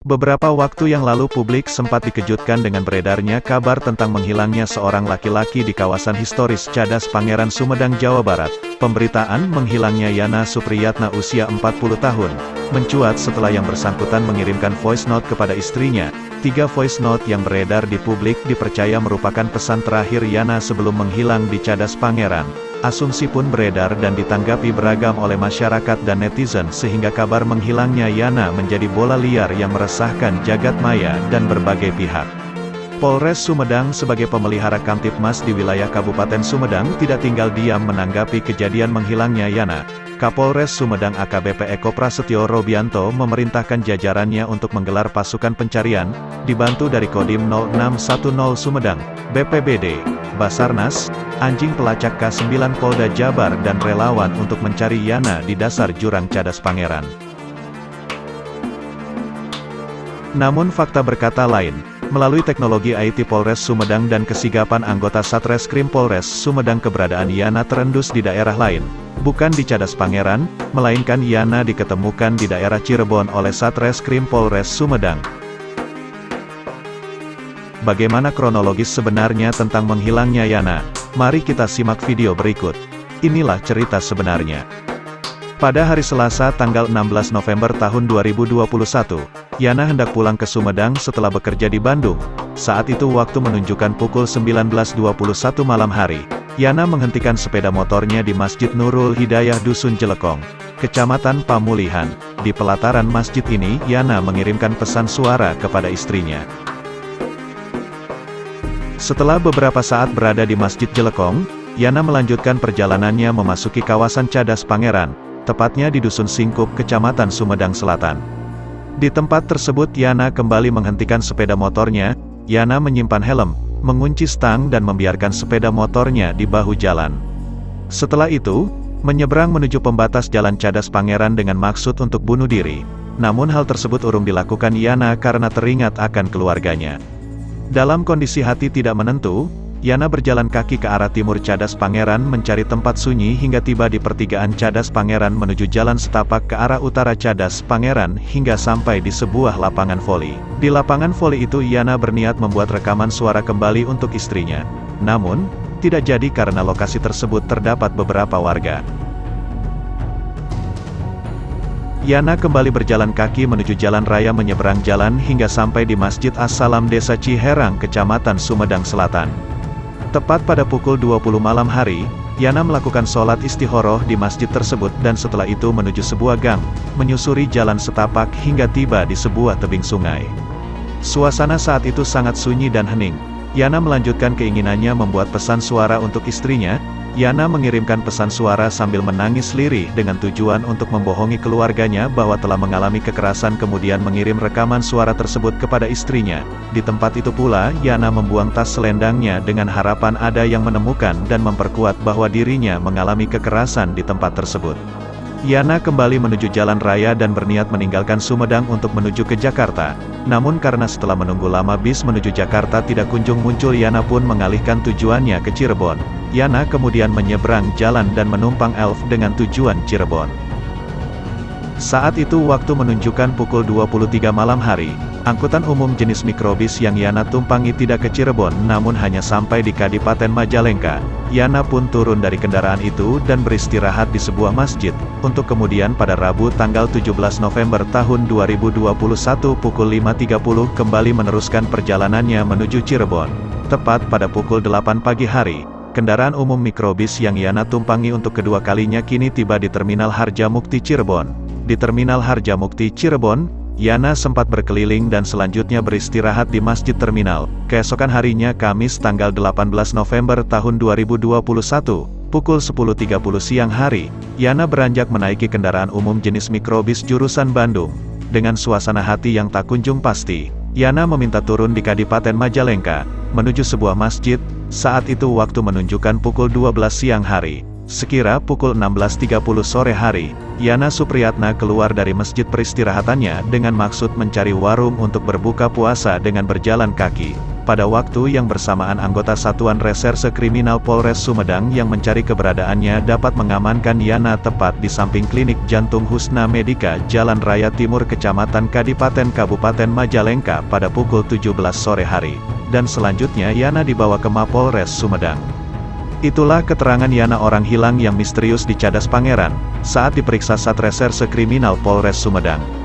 Beberapa waktu yang lalu publik sempat dikejutkan dengan beredarnya kabar tentang menghilangnya seorang laki-laki di kawasan historis Cadas Pangeran Sumedang, Jawa Barat. Pemberitaan menghilangnya Yana Supriyatna usia 40 tahun, mencuat setelah yang bersangkutan mengirimkan voice note kepada istrinya. 3 voice note yang beredar di publik dipercaya merupakan pesan terakhir Yana sebelum menghilang di Cadas Pangeran. Asumsi pun beredar dan ditanggapi beragam oleh masyarakat dan netizen sehingga kabar menghilangnya Yana menjadi bola liar yang meresahkan jagat maya dan berbagai pihak. Polres Sumedang sebagai pemelihara Kamtibmas di wilayah Kabupaten Sumedang tidak tinggal diam menanggapi kejadian menghilangnya Yana. Kapolres Sumedang AKBP Eko Prasetyo Robianto memerintahkan jajarannya untuk menggelar pasukan pencarian, dibantu dari Kodim 0610 Sumedang, BPBD, Basarnas, anjing pelacak K9 Polda Jabar dan relawan untuk mencari Yana di dasar jurang Cadas Pangeran. Namun fakta berkata lain. Melalui teknologi IT Polres Sumedang dan kesigapan anggota Satreskrim Polres Sumedang, keberadaan Yana terendus di daerah lain. Bukan di Cadas Pangeran, melainkan Yana diketemukan di daerah Cirebon oleh Satreskrim Polres Sumedang. Bagaimana kronologis sebenarnya tentang menghilangnya Yana? Mari kita simak video berikut. Inilah cerita sebenarnya. Pada hari Selasa tanggal 16 November tahun 2021, Yana hendak pulang ke Sumedang setelah bekerja di Bandung. Saat itu waktu menunjukkan pukul 19.21 malam hari. Yana menghentikan sepeda motornya di Masjid Nurul Hidayah Dusun Jelekong, Kecamatan Pamulihan. Di pelataran masjid ini, Yana mengirimkan pesan suara kepada istrinya. Setelah beberapa saat berada di Masjid Jelekong, Yana melanjutkan perjalanannya memasuki kawasan Cadas Pangeran, tepatnya di Dusun Singkup, Kecamatan Sumedang Selatan. Di tempat tersebut Yana kembali menghentikan sepeda motornya. Yana menyimpan helm, mengunci stang dan membiarkan sepeda motornya di bahu jalan. Setelah itu, menyeberang menuju pembatas jalan Cadas Pangeran dengan maksud untuk bunuh diri. Namun hal tersebut urung dilakukan Yana karena teringat akan keluarganya. Dalam kondisi hati tidak menentu, Yana berjalan kaki ke arah timur Cadas Pangeran mencari tempat sunyi hingga tiba di pertigaan Cadas Pangeran menuju jalan setapak ke arah utara Cadas Pangeran hingga sampai di sebuah lapangan voli. Di lapangan voli itu Yana berniat membuat rekaman suara kembali untuk istrinya. Namun, tidak jadi karena lokasi tersebut terdapat beberapa warga. Yana kembali berjalan kaki menuju jalan raya menyeberang jalan hingga sampai di Masjid As-Salam Desa Ciherang, Kecamatan Sumedang Selatan. Tepat pada pukul 20 malam hari, Yana melakukan sholat istikharah di masjid tersebut dan setelah itu menuju sebuah gang, menyusuri jalan setapak hingga tiba di sebuah tebing sungai. Suasana saat itu sangat sunyi dan hening. Yana melanjutkan keinginannya membuat pesan suara untuk istrinya. Yana mengirimkan pesan suara sambil menangis lirih dengan tujuan untuk membohongi keluarganya bahwa telah mengalami kekerasan, kemudian mengirim rekaman suara tersebut kepada istrinya. Di tempat itu pula, Yana membuang tas selendangnya dengan harapan ada yang menemukan dan memperkuat bahwa dirinya mengalami kekerasan di tempat tersebut. Yana kembali menuju jalan raya dan berniat meninggalkan Sumedang untuk menuju ke Jakarta. Namun karena setelah menunggu lama bis menuju Jakarta tidak kunjung muncul, Yana pun mengalihkan tujuannya ke Cirebon. Yana kemudian menyeberang jalan dan menumpang Elf dengan tujuan Cirebon. Saat itu waktu menunjukkan pukul 23 malam hari. Angkutan umum jenis mikrobis yang Yana tumpangi tidak ke Cirebon namun hanya sampai di Kadipaten Majalengka. Yana pun turun dari kendaraan itu dan beristirahat di sebuah masjid, untuk kemudian pada Rabu tanggal 17 November tahun 2021 pukul 5.30 kembali meneruskan perjalanannya menuju Cirebon. Tepat pada pukul 8 pagi hari, kendaraan umum mikrobis yang Yana tumpangi untuk kedua kalinya kini tiba di Terminal Harjamukti Cirebon. Di Terminal Harjamukti Cirebon, Yana sempat berkeliling dan selanjutnya beristirahat di Masjid Terminal. Keesokan harinya Kamis tanggal 18 November tahun 2021, pukul 10.30 siang hari, Yana beranjak menaiki kendaraan umum jenis mikrobis jurusan Bandung. Dengan suasana hati yang tak kunjung pasti, Yana meminta turun di Kadipaten Majalengka, menuju sebuah masjid. Saat itu waktu menunjukkan pukul 12 siang hari. Sekira pukul 16.30 sore hari, Yana Supriyatna keluar dari masjid peristirahatannya dengan maksud mencari warung untuk berbuka puasa dengan berjalan kaki. pada waktu yang bersamaan anggota Satuan Reserse Kriminal Polres Sumedang yang mencari keberadaannya dapat mengamankan Yana tepat di samping Klinik Jantung Husna Medika, Jalan Raya Timur Kecamatan Kadipaten Kabupaten Majalengka pada pukul 17 sore hari. Dan selanjutnya Yana dibawa ke Mapolres Sumedang. Itulah keterangan Yana orang hilang yang misterius di Cadas Pangeran, saat diperiksa Satreserse Kriminal Polres Sumedang.